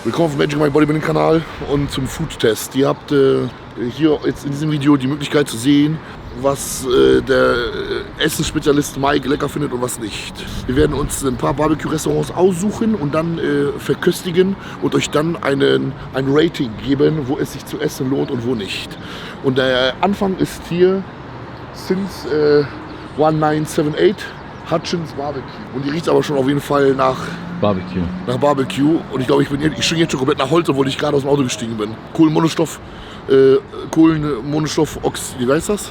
Willkommen auf dem Magic Mike Bodybuilding Kanal und zum Food-Test. Ihr habt hier jetzt in diesem Video die Möglichkeit zu sehen, was der Essensspezialist Maik lecker findet und was nicht. Wir werden uns ein paar Barbecue-Restaurants aussuchen und dann verköstigen und euch dann ein Rating geben, wo es sich zu essen lohnt und wo nicht. Und der Anfang ist hier since 1978 Hutchins BBQ. Und die riecht aber schon auf jeden Fall nach Barbecue. Nach Barbecue. Und ich glaube, ich stinke jetzt schon komplett nach Holz, obwohl ich gerade aus dem Auto gestiegen bin. Kohlenmonostoff, wie heißt das?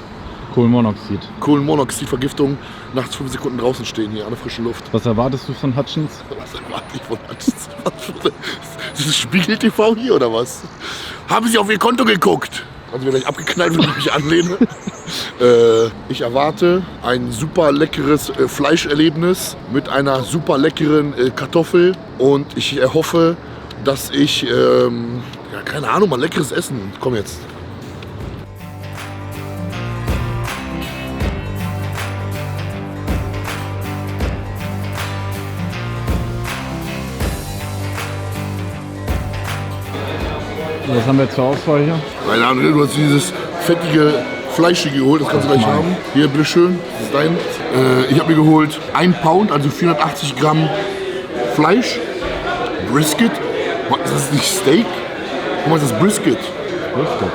Kohlenmonoxid. Kohlenmonoxidvergiftung, nachts 5 Sekunden draußen stehen hier an der frischen Luft. Was erwartest du von Hutchins? Was erwarte ich von Hutchins? Ist das Spiegel TV hier oder was? Haben Sie auf Ihr Konto geguckt? Haben Sie mir gleich abgeknallt, wenn ich mich anlehne? Ich erwarte ein super leckeres Fleischerlebnis mit einer super leckeren Kartoffel und ich hoffe, dass ich, keine Ahnung, mal leckeres Essen. Komm jetzt. Was haben wir zur Auswahl hier? Keine Ahnung, du hast dieses fettige, fleischige geholt, das kannst du gleich haben. Hier, bitteschön, das ist dein. Ich habe mir geholt 1 Pound, also 480 Gramm Fleisch. Brisket. Ist das nicht Steak? Guck mal, das ist Brisket. Brisket.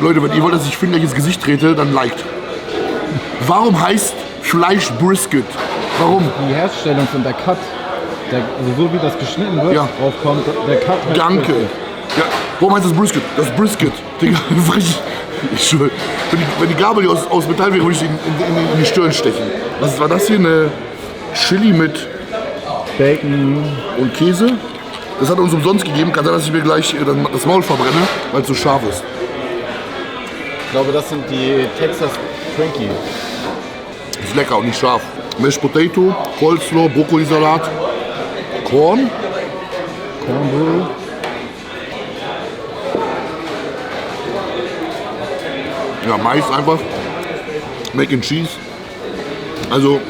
Leute, wenn ihr wollt, dass ich Finger ins Gesicht trete, dann liked. Warum heißt Fleisch Brisket? Warum? Die Herstellung und der Cut, also so wie das geschnitten wird, ja, draufkommt, der Cut heißt Danke. Brisket. Ja, warum heißt das Brisket? Das ist Brisket. Digga, ich schwöre. Wenn die Gabel hier aus Metall wäre, würde ich in die Stirn stechen. Was war das hier? Eine Chili mit Bacon und Käse. Das hat er uns umsonst gegeben. Kann sein, dass ich mir gleich das Maul verbrenne, weil es so scharf ist. Ich glaube, das sind die Texas Frankie. Ist lecker und nicht scharf. Mashed Potato, Coleslaw, Brokkolisalat, Cornbrew. Ja, Mais einfach. Mac and Cheese. Also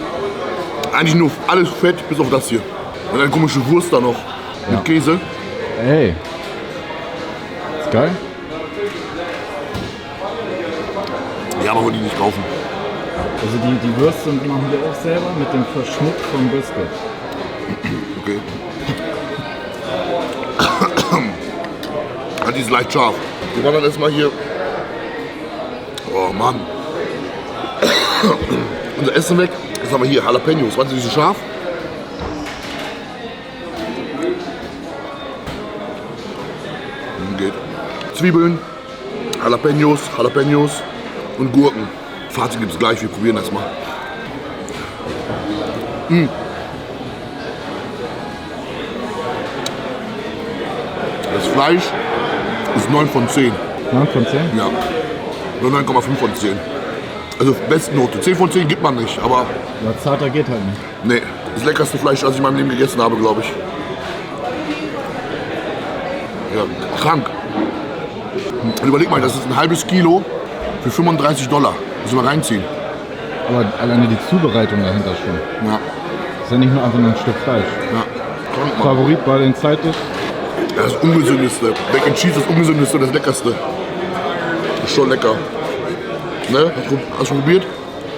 eigentlich nur alles Fett, bis auf das hier. Und eine komische Wurst da noch. Ja. Mit Käse. Ey. Ist geil. Ja, aber wollte die nicht kaufen. Also die Würste machen wir auch selber mit dem Verschnitt vom Brisket. Okay. Die ist leicht scharf. Wir waren dann erstmal hier. Oh Mann. Unser Essen weg. Jetzt haben wir hier Jalapenos. Waren sie nicht so scharf? Geht. Zwiebeln, Jalapenos und Gurken. Fazit gibt es gleich. Wir probieren das mal. Das Fleisch ist 9 von 10. 9 von 10? Ja. Nur 9,5 von 10. Also Bestnote. 10 von 10 gibt man nicht, aber. Aber zarter geht halt nicht. Nee. Das leckerste Fleisch, das ich in meinem Leben gegessen habe, glaube ich. Ja, krank. Und überleg mal, das ist ein halbes Kilo für $35. Müssen wir reinziehen. Aber alleine die Zubereitung dahinter schon. Ja. Ist ja nicht nur einfach nur ein Stück Fleisch. Ja. Krank, Mann. Favorit bei den Zeitdish? Ja, das ungesündeste. Mac and Cheese ist das ungesündeste und das leckerste. Ist schon lecker. Ne? Hast du schon probiert?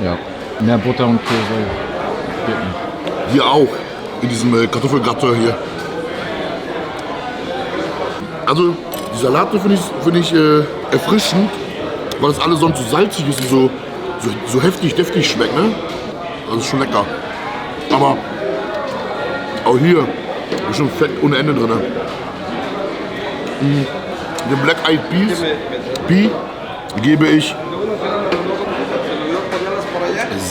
Ja. Mehr Butter und Käse geht nicht. Hier auch. In diesem Kartoffelgratin hier. Also die Salate finde ich erfrischend, weil das alles sonst so salzig ist und so heftig, deftig schmeckt. Ne? Also ist schon lecker. Aber auch hier ist schon Fett ohne Ende drin. Den Black Eyed Pea gebe ich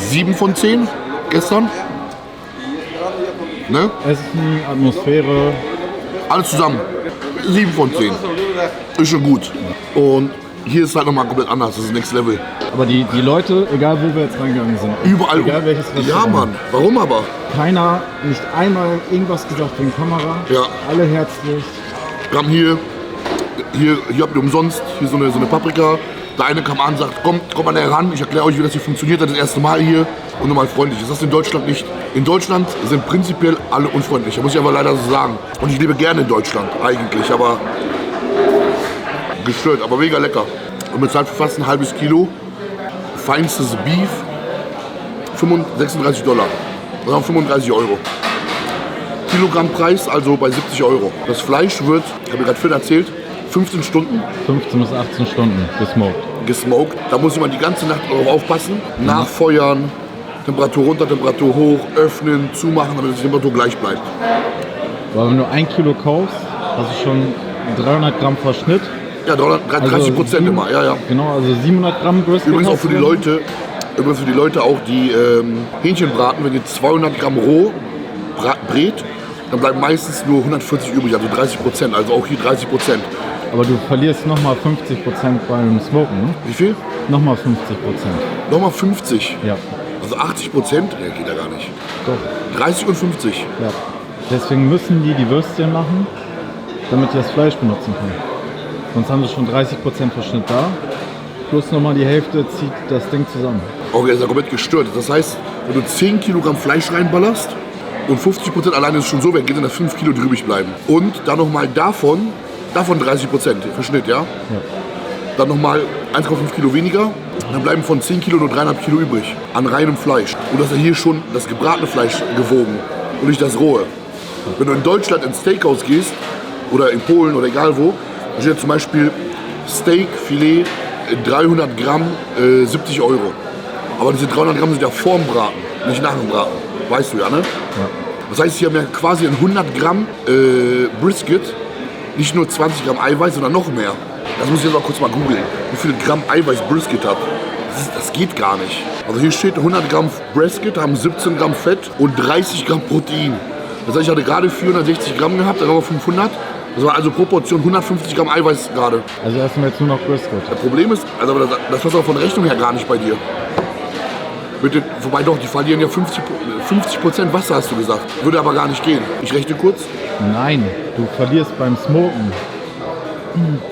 7 von 10 gestern. Ne? Essen, Atmosphäre. Alles zusammen. 7 von 10. Ist schon gut. Und hier ist halt nochmal komplett anders. Das ist Next Level. Aber die Leute, egal wo wir jetzt reingegangen sind, überall. Egal welches Restaurant. Ja, Mann. Warum aber? Keiner, nicht einmal irgendwas gesagt wegen Kamera. Ja. Alle herzlich. Wir haben hier habt ihr umsonst hier so eine Paprika Der eine kam an und sagt, komm mal näher ran, ich erkläre euch, wie das hier funktioniert, das erste Mal hier und normal freundlich. Das ist in Deutschland nicht. In Deutschland sind prinzipiell alle unfreundlich, das muss ich aber leider so sagen. Und ich lebe gerne in Deutschland, eigentlich, aber gestört, aber mega lecker. Und bezahlt für fast ein halbes Kilo feinstes Beef, $36, also 35 Euro. Kilogrammpreis, also bei 70 Euro. Das Fleisch wird, ich habe mir gerade Finn erzählt, 15 Stunden. 15 bis 18 Stunden Gesmoked. Da muss man die ganze Nacht drauf aufpassen. Nachfeuern, Temperatur runter, Temperatur hoch, öffnen, zumachen, damit die Temperatur gleich bleibt. Aber wenn du 1 Kilo kaufst, hast du schon 300 Gramm Verschnitt. Ja, 30% also immer, ja. Genau, also 700 Gramm Brisket. Übrigens auch für die Leute auch, die Hähnchen braten, wenn ihr 200 Gramm roh brät, dann bleiben meistens nur 140 übrig, also 30%, also auch hier 30%. Aber du verlierst nochmal 50% beim Smoken, ne? Wie viel? Nochmal 50%. Nochmal 50? Ja. Also 80%? Ja, geht ja gar nicht. Doch. 30 und 50? Ja. Deswegen müssen die Würstchen machen, damit die das Fleisch benutzen können. Sonst haben sie schon 30% Verschnitt da. Plus nochmal die Hälfte zieht das Ding zusammen. Okay, das ist ja komplett gestört. Das heißt, wenn du 10 Kilogramm Fleisch reinballerst und 50% alleine ist schon so weg, geht dann 5 Kilo übrig bleiben. Und dann nochmal davon 30% Verschnitt, ja? Ja. Dann nochmal 1,5 Kilo weniger. Dann bleiben von 10 Kilo nur 3,5 Kilo übrig an reinem Fleisch. Und das ist ja hier schon das gebratene Fleisch gewogen und nicht das rohe. Wenn du in Deutschland ins Steakhouse gehst oder in Polen oder egal wo, da steht zum Beispiel Steakfilet 300 Gramm 70 Euro. Aber diese 300 Gramm sind ja vorm Braten, nicht nach dem Braten. Weißt du ja, ne? Ja. Das heißt, hier haben wir quasi in 100 Gramm Brisket nicht nur 20 Gramm Eiweiß, sondern noch mehr. Das muss ich jetzt auch kurz mal googeln, wie viel Gramm Eiweiß Brisket hat. Das geht gar nicht. Also hier steht 100 Gramm Brisket haben 17 Gramm Fett und 30 Gramm Protein. Das heißt, ich hatte gerade 460 Gramm gehabt, dann haben wir 500. Das war also Proportion 150 Gramm Eiweiß gerade. Also essen wir jetzt nur noch Brisket. Das Problem ist, also das passt auch von der Rechnung her gar nicht bei dir. Wobei doch, die verlieren ja 50% Wasser, hast du gesagt. Würde aber gar nicht gehen. Ich rechne kurz. Nein, du verlierst beim Smoken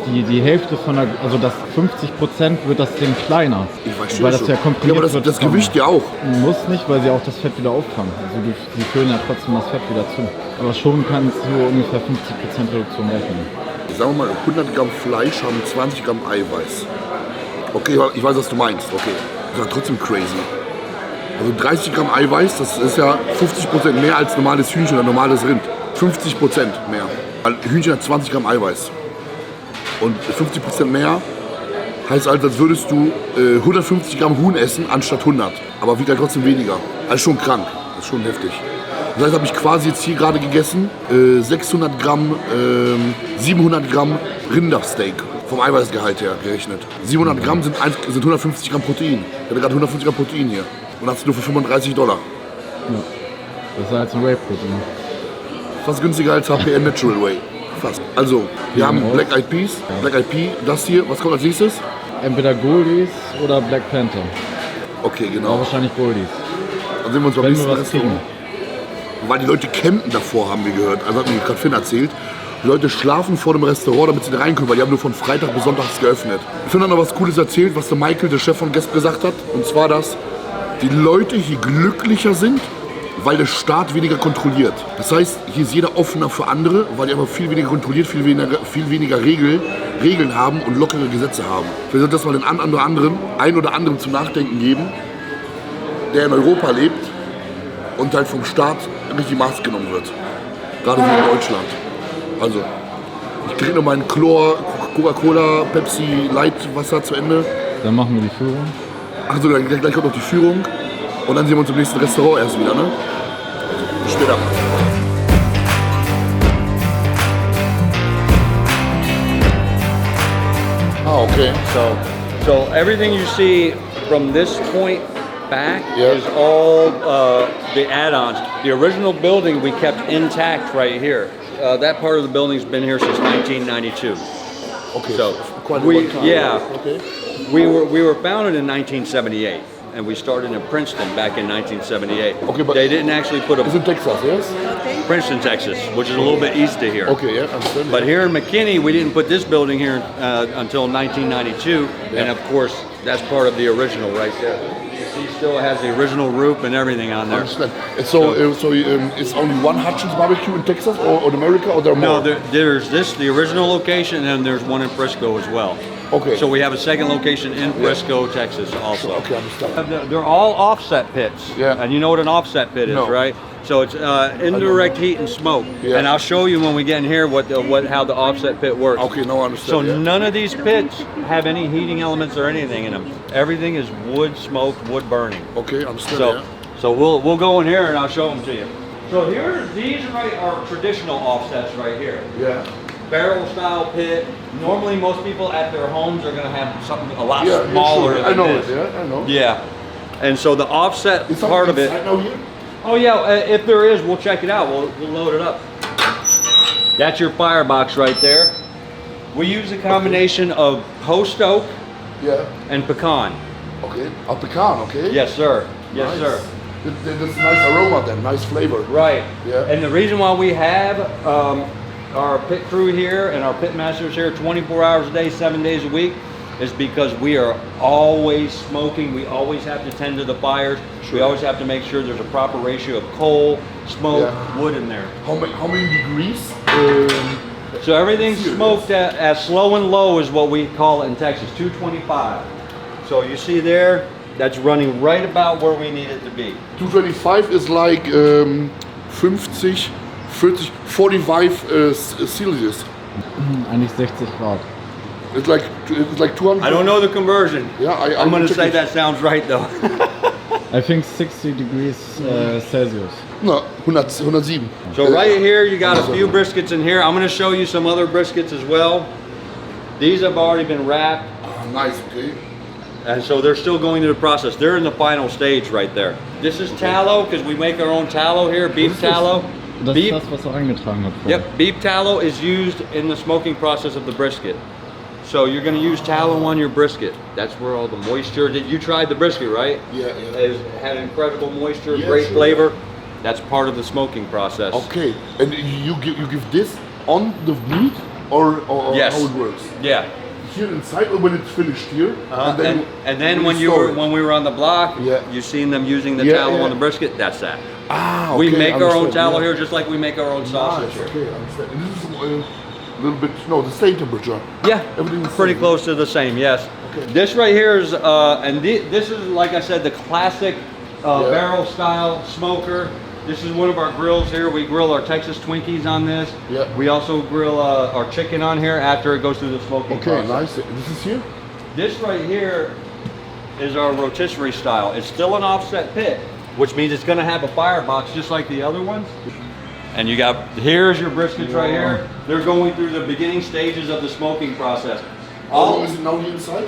die Hälfte von der, also das 50% wird das Ding kleiner. Ich verstehe weil das schon. ja komprimiert aber wird. Das Gewicht ja auch. Muss nicht, weil sie auch das Fett wieder auffangen. Also die füllen ja trotzdem das Fett wieder zu. Aber schon kannst du ungefähr 50% Reduktion rechnen. Sagen wir mal, 100 Gramm Fleisch haben 20 Gramm Eiweiß. Okay, ich weiß, was du meinst. Okay, das ist ja trotzdem crazy. Also 30 Gramm Eiweiß, das ist ja 50% mehr als normales Hühnchen oder normales Rind. 50% mehr. Weil Hühnchen hat 20 Gramm Eiweiß. Und 50% mehr heißt also, als würdest du 150 Gramm Huhn essen anstatt 100. Aber wiegt halt trotzdem weniger. Also schon krank. Das ist schon heftig. Das heißt, habe ich quasi jetzt hier gerade gegessen 600 Gramm, 700 Gramm Rindersteak. Vom Eiweißgehalt her gerechnet. 700 Gramm sind 150 Gramm Protein. Ich hatte gerade 150 Gramm Protein hier. Und das nur für $35. Ja. Das ist als ein Whey-Protein. Fast günstiger als HPN Natural Whey. Fast. Also, wir haben Black Eyed Peas. Ja. Black Eyed Pea, das hier. Was kommt als nächstes? Entweder Goldies oder Black Panther. Okay, genau. Aber wahrscheinlich Goldies. Dann sehen wir uns beim nächsten Restaurant. Weil die Leute campen davor, haben wir gehört. Also hat mir gerade Finn erzählt. Die Leute schlafen vor dem Restaurant, damit sie da rein können, weil die haben nur von Freitag bis Sonntag geöffnet. Finn hat noch was Cooles erzählt, was der Michael, der Chef von BESTE, gesagt hat. Und zwar, dass die Leute hier glücklicher sind, weil der Staat weniger kontrolliert. Das heißt, hier ist jeder offener für andere, weil die einfach viel weniger kontrolliert, viel weniger Regeln haben und lockere Gesetze haben. Vielleicht sollte das mal den einen oder anderen zum Nachdenken geben, der in Europa lebt und halt vom Staat richtig Maß genommen wird. Gerade hier in Deutschland. Also, ich trinke noch meinen Chlor, Coca-Cola, Pepsi, Light Wasser zu Ende. Dann machen wir die Führung. Achso, gleich kommt noch die Führung. Und dann sehen wir uns im nächsten Restaurant erst wieder, ne? Bis später. Ah, okay. So everything you see from this point back is all the add-ons. The original building we kept intact right here. That part of the building's been here since 1992. Okay. So quite a long time. yeah. Okay. We were founded in 1978. and we started in Princeton back in 1978. Okay, but they didn't actually put it's a in Texas, yes? Princeton, Texas, which is a little bit east of here. Okay, yeah, understand. But here in McKinney, we didn't put this building here until 1992, and of course, that's part of the original right there. He still has the original roof and everything on there. Understand. And so, it's only one Hutchins BBQ in Texas or in America, or there are more? No, there's this, the original location, and there's one in Frisco as well. Okay. So we have a second location in Frisco, Texas also. Okay, understand. They're all offset pits. Yeah. And you know what an offset pit is, No. right? So it's indirect heat and smoke. Yeah. And I'll show you when we get in here how the offset pit works. Okay, no, I So understand. yeah. none of these pits have any heating elements or anything in them. Everything is wood smoke, wood burning. Okay, understand. So, yeah. so we'll go in here and I'll show them to you. So these right are traditional offsets right here. Yeah. Barrel style pit. Normally most people at their homes are going to have something a lot Yeah, smaller sure. than I know this. it. Yeah, I know. Yeah. And so the offset Is part of it. inside now here? Oh yeah, if there is, we'll check it out. We'll load it up. That's your firebox right there. We use a combination of post oak Yeah. and pecan. Okay. A pecan, okay? Yes, sir. Yes, Nice. sir. That's a nice aroma then, nice flavor. Right. Yeah. And the reason why we have our pit crew here and our pit masters here 24 hours a day, 7 days a week is because we are always smoking. We always have to tend to the fires. We always have to make sure there's a proper ratio of coal, smoke, Yeah. wood in there. How many degrees? So everything's Serious? smoked at slow and low is what we call it in Texas, 225. So you see there, that's running right about where we need it to be. 225 is like 50, 40, 45 Celsius. Eigentlich 60 Grad. It's like 200. I don't know the conversion. Yeah, I'm going to check say it. that sounds right though. I think 60 degrees Celsius. No, 107. So right here, you got a few briskets in here. I'm going to show you some other briskets as well. These have already been wrapped, Nice, okay. and so they're still going through the process. They're in the final stage right there. This is tallow, because we make our own tallow here, beef tallow. Das Beef, ist das, was er reingetragen hat. yep, beef tallow is used in the smoking process of the brisket. So you're going to use tallow on your brisket. That's where all the moisture, you tried the brisket, right? Yeah. It had incredible moisture, Yeah, great sure. flavor. That's part of the smoking process. Okay, and you give this on the meat or Yes. how it works? Yeah. Here inside or when it's finished here? And then when store it? we were on the block, Yeah. you seen them using the Yeah, tallow yeah. on the brisket. That's that. Ah, We okay, make our own understand, tallow yeah. here, just like we make our own sausage Nice, here. okay, I understand. And this is a little bit, no, the same temperature. Yeah, Everything is pretty same. close to the same. Yes. Okay. This right here is, this is like I said, the classic barrel style smoker. This is one of our grills here. We grill our Texas Twinkies on this. Yeah. We also grill our chicken on here after it goes through the smoking Okay, process. nice. This is here? This right here is our rotisserie style. It's still an offset pit, which means it's gonna have a firebox just like the other ones. And you got, here's your briskets right here. They're going through the beginning stages of the smoking process. How long is it now here inside?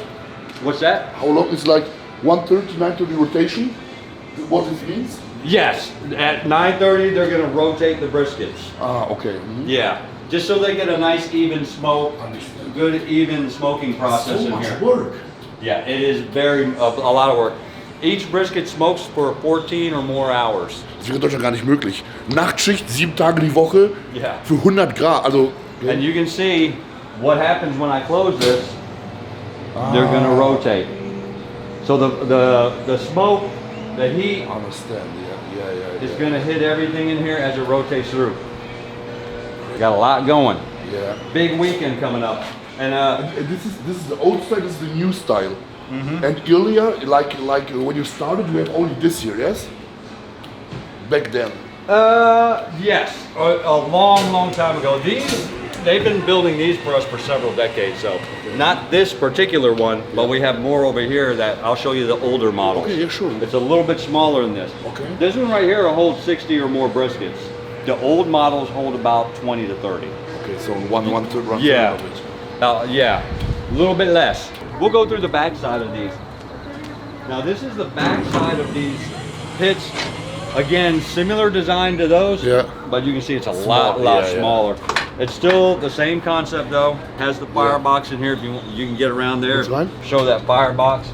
What's that? How long is like 130, 930 rotation? What it means? Yes, at 9:30 they're gonna rotate the briskets. Ah, okay. Mhm. Yeah, just so they get a nice even smoke, Understand. good even smoking process So in much here. work. Yeah, it is a lot of work. Each brisket smokes for 14 or more hours. Das wäre in Deutschland gar nicht möglich. Nachtschicht, 7 Tage die Woche Yeah. für 100 Grad. Also, And you can see what happens when I close this. They're gonna rotate. So the smoke, the heat understand. Yeah. is gonna hit everything in here as it rotates through. Got a lot going. Yeah. Big weekend coming up. And This is the old style. This is the new style. Mm-hmm. And earlier, like when you started, you have only this here, yes? Back then. yes, a long time ago. They've been building these for us for several decades. So not this particular one, but we have more over here that I'll show you the older models. Okay, yeah, sure. It's a little bit smaller than this. Okay. This one right here will hold 60 or more briskets. The old models hold about 20 to 30. Okay, so one third Yeah. of it. Yeah, a little bit less. We'll go through the back side of these. Now this is the back side of these pits. Again, similar design to those, Yeah. but you can see it's a Small, lot yeah. smaller. It's still the same concept though. Has the firebox in here if you want, you can get around there. That's fine. Show that firebox.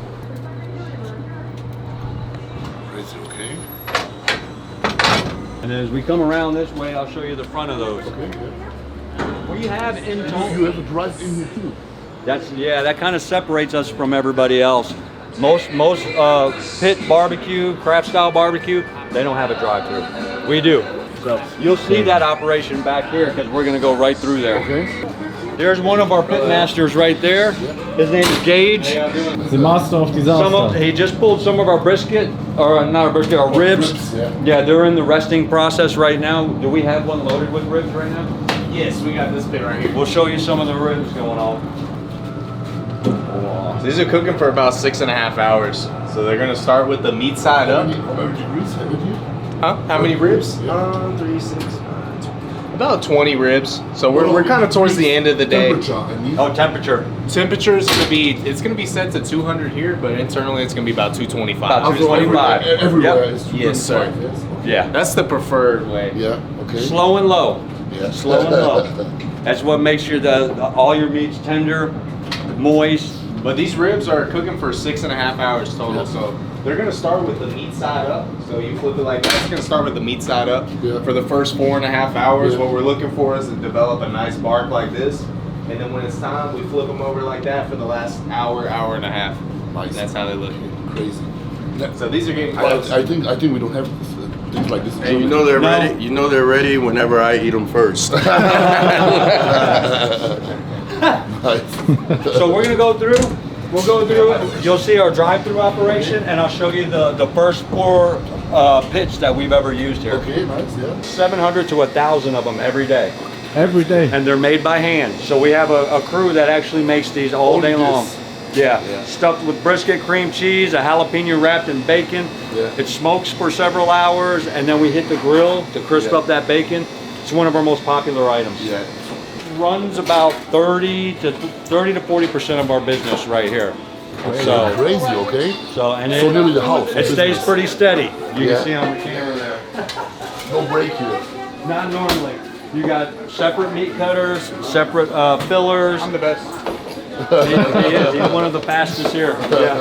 And as we come around this way, I'll show you the front of those. Okay, yeah. We have in You total. have a drive in here too. That kind of separates us from everybody else. Most pit barbecue, craft style barbecue, they don't have a drive-through. We do. So you'll see that operation back here because we're going to go right through there. Okay. There's one of our pit masters right there. His name is Gage. The master of disaster. He just pulled some of our brisket, or not our brisket, our ribs. Yeah, they're in the resting process right now. Do we have one loaded with ribs right now? Yes, we got this bit right here. We'll show you some of the ribs going on. These are cooking for about 6.5 hours. So they're gonna start with the meat side up. How many degrees have you? Huh? How many ribs? 3, 6, about 20 ribs. So we're kind of towards the end of the day. Temperature, I mean. Oh, temperature. Temperature is gonna be set to 200 here, but internally it's gonna be about 225. About 225. Everywhere Yep. is Yes, sir. 225, yes? Yeah. That's the preferred way. Yeah, okay. Slow and low. Yeah. Slow and low. That's what makes sure all your meat's tender, moist. But these ribs are cooking for 6.5 hours total. Yeah. So they're gonna start with the meat side up. So you flip it like that. It's gonna start with the meat side up Yeah. for the first 4.5 hours. Yeah. What we're looking for is to develop a nice bark like this. And then when it's time, we flip them over like that for the last hour, hour and a half. Nice. That's how they look. Crazy. So these are getting close. I think we don't have things like this in And you Germany. know they're No. ready. You know they're ready whenever I eat them first. Nice. So we're gonna go through. We'll go through it. You'll see our drive-through operation, and I'll show you the first 4 pits that we've ever used here. Okay, nice, yeah. 700 to 1,000 of them every day, Every day. and they're made by hand. So we have a crew that actually makes these all day Only long. this. Yeah, stuffed with brisket, cream cheese, a jalapeno wrapped in bacon. Yeah. It smokes for several hours, and then we hit the grill to crisp Yeah. up that bacon. It's one of our most popular items. Yeah. Runs about 30 to 40% of our business right here. So, Crazy, okay? so and So nearly the house. it stays pretty steady. You Yeah. can see on the camera there. No break here. Not normally. You got separate meat cutters, separate fillers. I'm the best. He is. He's one of the fastest here. Yeah.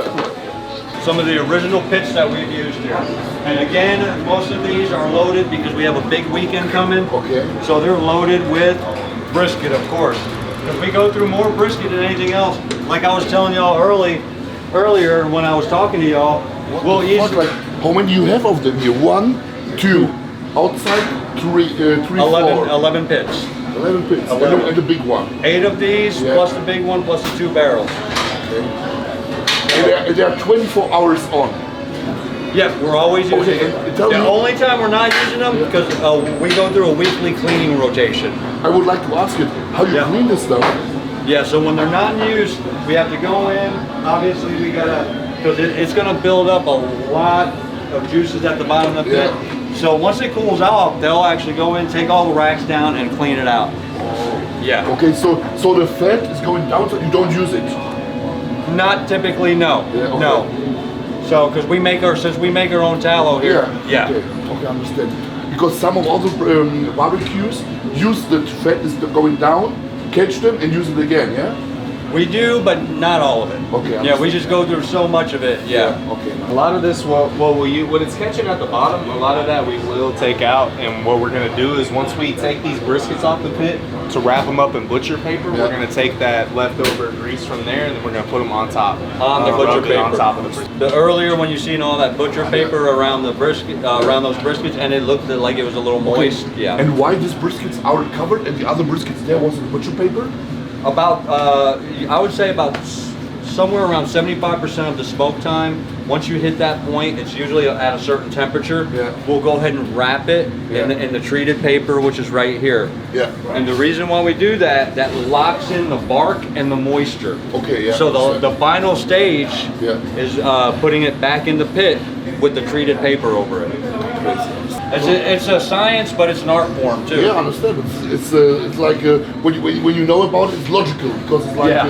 Some of the original pits that we've used here. And again, most of these are loaded because we have a big weekend coming. Okay. So they're loaded with brisket, of course. Because we go through more brisket than anything else. Like I was telling y'all earlier when I was talking to y'all, we'll What, easily like, how many you have of them here? 1, 2, outside, 3, 4. 11 pits. 11 pits. 11. And the big one. 8 of these, Yeah. plus the big one, plus the 2 barrels. Okay. And they are 24 hours on. Yeah, we're always using Okay, them. and tell The me- only time we're not using them, because we go through a weekly cleaning rotation. I would like to ask you how you Yeah. clean this stuff. Yeah, so when they're not in use, we have to go in. Obviously, we gotta, because it's gonna build up a lot of juices at the bottom of the pit. So once it cools off, they'll actually go in, take all the racks down, and clean it out. Yeah. Okay, so the fat is going down, so you don't use it. Not typically, no. Yeah, okay. No. So, because since we make our own tallow here. Yeah. Okay, okay, I understand. Because some of other barbecues use the fat is going down, catch them, and use it again. Yeah. We do, but not all of it. Okay, I Yeah, we understand. just go through so much of it. Yeah. Okay. A lot of this, what it's catching at the bottom, a lot of that we will take out. And what we're gonna do is once we take these briskets off the pit to wrap them up in butcher paper, Yeah. we're gonna take that leftover grease from there and then we're gonna put them on top. On the butcher rub it on paper. top of the brisket. The earlier when you seen all that butcher paper around the brisket, around those briskets, and it looked like it was a little moist. Yeah. And why these briskets are covered and the other briskets there wasn't butcher paper? About, I would say about somewhere around 75% of the smoke time. Once you hit that point, it's usually at a certain temperature. Yeah. We'll go ahead and wrap it Yeah. in the treated paper, which is right here. Yeah. And the reason why we do that locks in the bark and the moisture. Okay, yeah. So the final stage Yeah. is putting it back in the pit with the treated paper over it. It's a science, but it's an art form too. Yeah, I understand. It's like when you know about it, it's logical because it's like Yeah.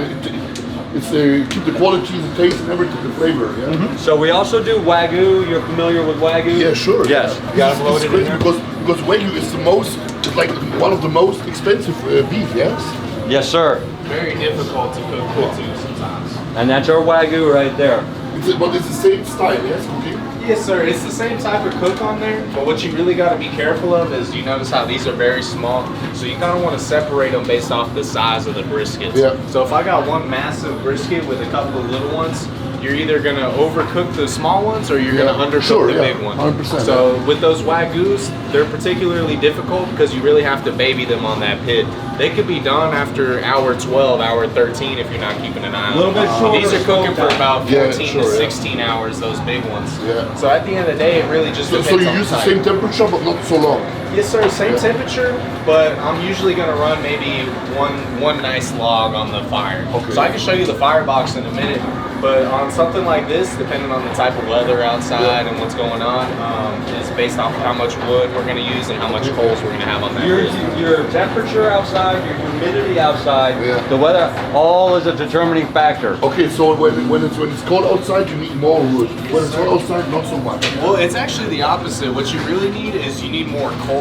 it's keep the quality, the taste, and everything, the flavor. Yeah. So we also do Wagu. You're familiar with Wagu? Yeah, sure. Yes. Yeah. You got them It's loaded in crazy here? because Wagyu is it's like one of the most expensive beef. Yes. Yes, sir. Very difficult to cook with too sometimes. And that's our Wagu right there. But it's the same style. Yes. Cooking. Yes, sir. It's the same type of cook on there, but what you really got to be careful of is you notice how these are very small, so you kind of want to separate them based off the size of the briskets. Yeah. So if I got one massive brisket with a couple of little ones, you're either going to overcook the small ones or you're going to undercook the big one. 100%. So with those Wagus, they're particularly difficult because you really have to baby them on that pit. They could be done after hour 12, hour 13 if you're not keeping an eye on them. A little bit shorter These are cooking for about 14 to 16 yeah. hours, those big ones. Yeah. So at the end of the day, it really just depends So you on use the type. same temperature, but not so long. Yes, sir. Same temperature, but I'm usually going to run maybe one nice log on the fire. Okay. So I can show you the firebox in a minute, but on something like this, depending on the type of weather outside and what's going on, it's based off of how much wood we're going to use and how much coals we're going to have on that. Your temperature outside, your humidity outside, Yeah. the weather, all is a determining factor. Okay, so when it's cold outside, you need more wood. When it's hot outside, not so much. Well, it's actually the opposite. What you really need is you need more coals.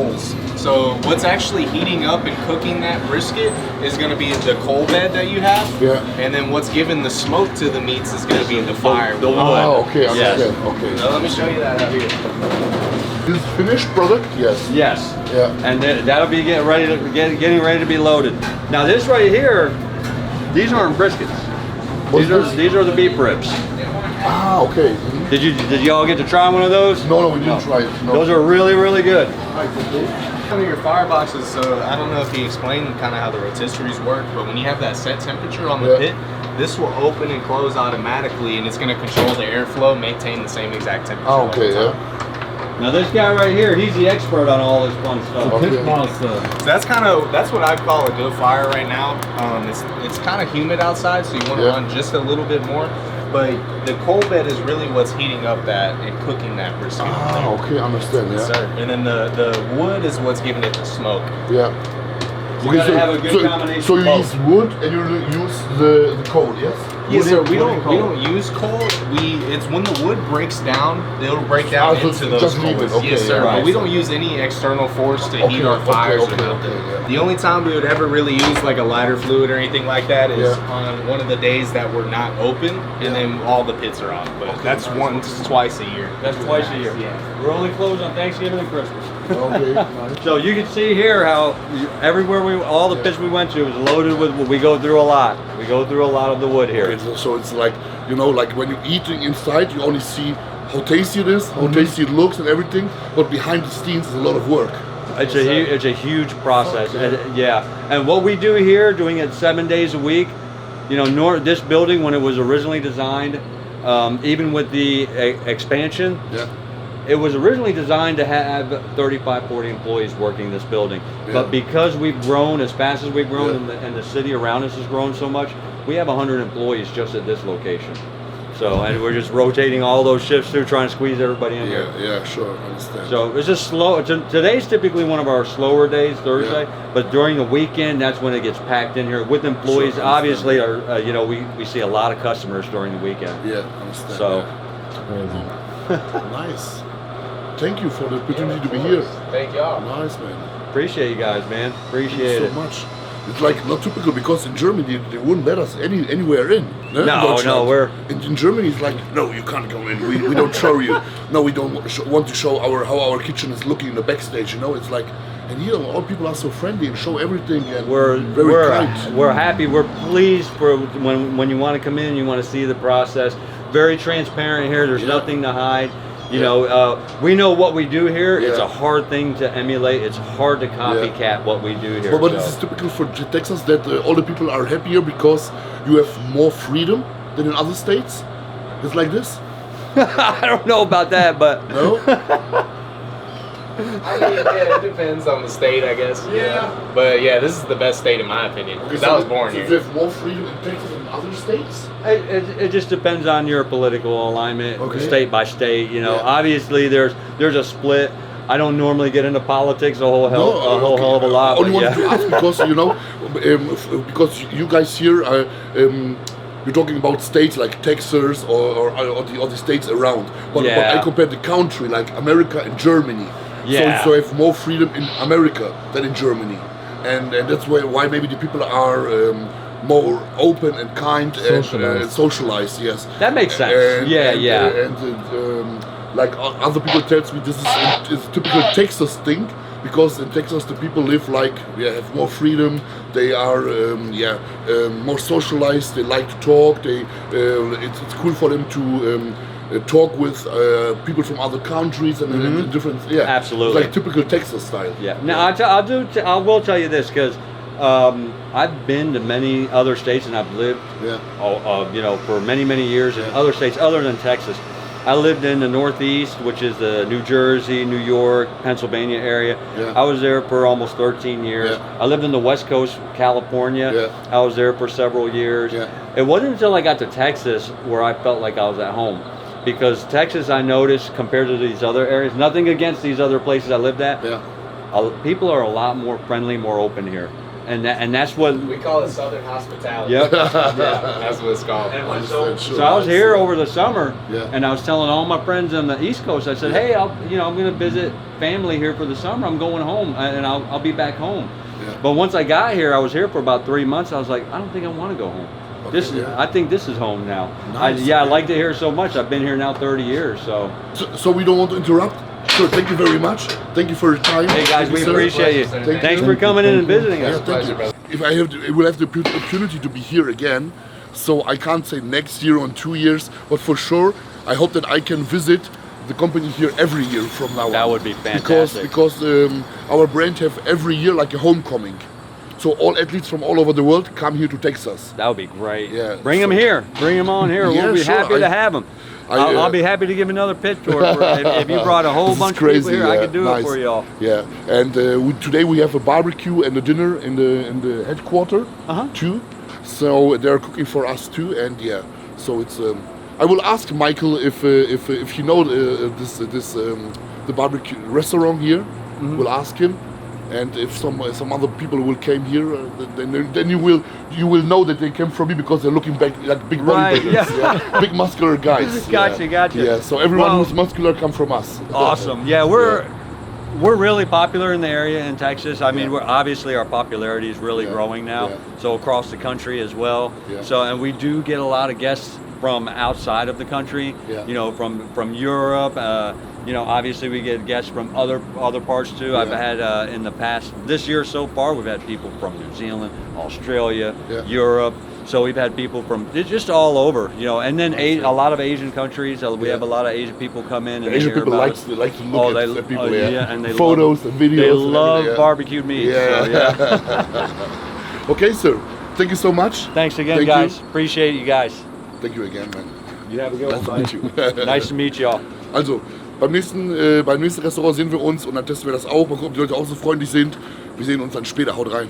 So what's actually heating up and cooking that brisket is going to be the coal bed that you have. Yeah. And then what's giving the smoke to the meats is going to be the fire. The wood. Ah, okay, I Yes. understand. Okay. So let me show you that out here. This is finished product? Yes. Yes. Yeah. And that'll be getting ready to be loaded. Now this right here, these aren't briskets. What's this? These are the beef ribs. Ah, okay. Mhm. Did y'all get to try one of those? No, we didn't try it. No. Those are really, really good. One of your fireboxes, so I don't know if he explained kind of how the rotisseries work, but when you have that set temperature on the Yeah. pit, this will open and close automatically, and it's going to control the airflow, maintain the same exact temperature. Ah, all okay, the yeah. time. Now this guy right here, he's the expert on all this fun stuff. Okay. Pit monster. So that's what I call a good fire right now. It's kind of humid outside, so you want to Yeah. run just a little bit more. But the coal bed is really what's heating up that and cooking that brisket. Ah, okay, I understand. Yes, Yeah. sir. And then the wood is what's giving it the smoke. Yeah. You gotta have a good combination So of you both. use wood and you use the coal, yes? Yes, sir. We wood and don't coal. use coal. It's when the wood breaks down, it'll break down Ah, so into it's those just leave it, coals. okay, Yes, sir. yeah. But we don't use any external force to heat our okay, fires okay, or nothing. okay, yeah. The only time we would ever really use like a lighter fluid or anything like that is Yeah. on one of the days that we're not open, and then all the pits are off. But that's twice a year. That's twice a year. Yeah. We're only closed on Thanksgiving and Christmas. Okay. Nice. So you can see here how everywhere all the pits we went to was loaded with wood. We go through a lot. We go through a lot of the wood here. So it's like, you know, like when you're eating inside, you only see how tasty it is, how tasty it looks and everything, but behind the scenes is a lot of work. It's a huge process. And, yeah. And what we do here, doing it 7 days a week, you know, this building when it was originally designed, even with the expansion, Yeah. it was originally designed to have 35, 40 employees working this building. Yeah. But because we've grown as fast as we've grown Yeah. and the city around us has grown so much, we have 100 employees just at this location. So, and we're just rotating all those shifts through, trying to squeeze everybody in here. Yeah, sure, I understand. So it's just slow. Today's typically one of our slower days, Thursday. But during the weekend, that's when it gets packed in here with employees. Sure, Obviously, you know, we see a lot of customers during the weekend. Yeah, I understand. So Nice. Thank you for the opportunity to be here. Thank y'all. Nice, man. appreciate you guys, man. Appreciate Thank you it. so much. It's like not typical because in Germany they wouldn't let us anywhere in. No, Deutschland. no, we're in Germany. It's like no, you can't go in. We don't show you. No, we don't want to show how our kitchen is looking in the backstage. You know, it's like, and here all people are so friendly and show everything and very kind. we're happy. We're pleased for when you want to come in, you want to see the process. Very transparent here. There's nothing to hide. You know, we know what we do here. It's a hard thing to emulate. It's hard to copycat what we do here. But this is typical for Texas that all the people are happier because you have more freedom than in other states. It's like this. I don't know about that, but No. I mean, yeah, it depends on the state, I guess. Yeah. But yeah, this is the best state in my opinion because I was born so here. you have more freedom in Texas than other states. it just depends on your political alignment, state by state. You know, obviously there's a split. I don't normally get into politics a whole hell of a lot. I only But wanted to ask because you know, because you guys here are. You're talking about states like Texas or the states around, but I compare the country like America and Germany. Yeah. So I have more freedom in America than in Germany, and that's why maybe the people are more open and kind and socialized. Yes. That makes sense. And, Yeah. And like other people tells me, this is a typical Texas thing, because in Texas the people live like, have more freedom, they are more socialized, they like to talk, it's cool for them to talk with people from other countries and different, Absolutely. It's like typical Texas style. Yeah. Now I will tell you this, because I've been to many other states, and I've lived, for many years in other states other than Texas. I lived in the Northeast, which is the New Jersey, New York, Pennsylvania area. Yeah. I was there for almost 13 years. Yeah. I lived in the West Coast, California. Yeah. I was there for several years. Yeah. It wasn't until I got to Texas where I felt like I was at home. Because Texas, I noticed, compared to these other areas, nothing against these other places I lived at, people are a lot more friendly, more open here. And that's what we call it Southern hospitality. Yep. That's what it's called. So I was here over the summer, and I was telling all my friends on the East Coast. I said, "Hey, I'm going to visit family here for the summer. I'm going home, and I'll be back home." Yeah. But once I got here, I was here for about 3 months. I was like, I don't think I want to go home. Okay, I think this is home now. Nice. I liked it here so much. I've been here now 30 years. So we don't want to interrupt. So thank you very much. Thank you for your time. Hey guys, we appreciate you. Thanks for coming in and visiting us. Thank you. If I will have the opportunity to be here again, so I can't say next year or 2 years, but for sure, I hope that I can visit the company here every year from now on. That would be fantastic. Because our brand have every year like a homecoming. So all athletes from all over the world come here to Texas. That would be great. Yeah. Bring them here. Bring them on here. We'll be happy to have them. I'll be happy to give another pit tour if you brought a whole bunch of people here. I could do it for y'all. Yeah, and today we have a barbecue and a dinner in the headquarters too. So they're cooking for us too, and so it's. I will ask Michael if you know the barbecue restaurant here. We'll ask him. And if some other people will came here, then you will know that they came from me, because they're looking back like big bodybuilders, big muscular guys. Gotcha. Yeah, so everyone who's muscular come from us. Awesome. Yeah, we're really popular in the area in Texas. I mean, we're obviously our popularity is really growing now. So across the country as well. Yeah. So and we do get a lot of guests from outside of the country. Yeah. From Europe. Obviously we get guests from other parts too. I've had in the past, this year so far, we've had people from New Zealand, Australia, Europe. So we've had people from just all over, and then a lot of Asian countries. We have a lot of Asian people come in. And Asian people like to look at people. And they photos and videos. They love barbecued meat. Yeah. So, okay, sir. Thank you so much. Thanks again, guys. Appreciate you guys. Thank you again, man. You have a good one. Nice to meet you. Nice to meet y'all. Also, beim nächsten Restaurant sehen wir uns und dann testen wir das auch. Mal gucken, ob die Leute auch so freundlich sind. Wir sehen uns dann später. Haut rein.